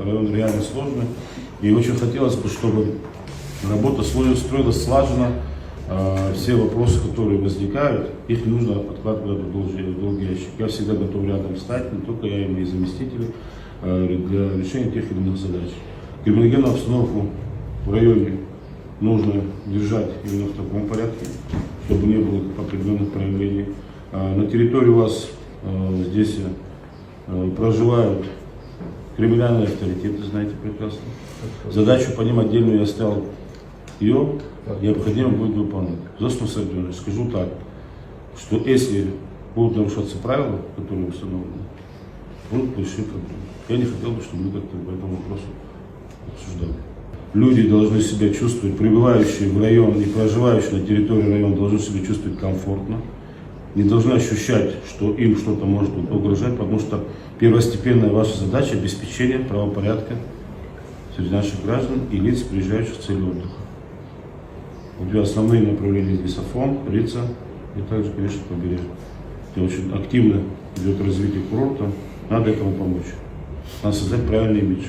район реально сложный. И очень хотелось бы, чтобы работа строилась слаженно. Все вопросы, которые возникают, их не нужно откладывать в долгий ящик. Я всегда готов рядом стать, не только я, и мои заместители, для решения тех или иных задач. Криминогенную обстановку в районе нужно держать именно в таком порядке, чтобы не было определенных проявлений. На территории у вас здесь проживают криминальные авторитеты, знаете прекрасно. Задачу по ним отдельно я оставил, ее необходимо будет выполнять. Взрослый Сарденович, скажу так, что если будут нарушаться правила, которые установлены, будут большие проблемы. Я не хотел бы, чтобы мы как-то по этому вопросу обсуждали. Люди должны себя чувствовать, прибывающие в район и проживающие на территории района, должны себя чувствовать комфортно. Не должны ощущать, что им что-то может угрожать, потому что первостепенная ваша задача – обеспечение правопорядка среди наших граждан и лиц, приезжающих в целью отдыха. У тебя основные направления здесь Афон, Рица и также, конечно, побережье. Где очень активно идет развитие курорта, надо этому помочь. Надо создать правильный имидж.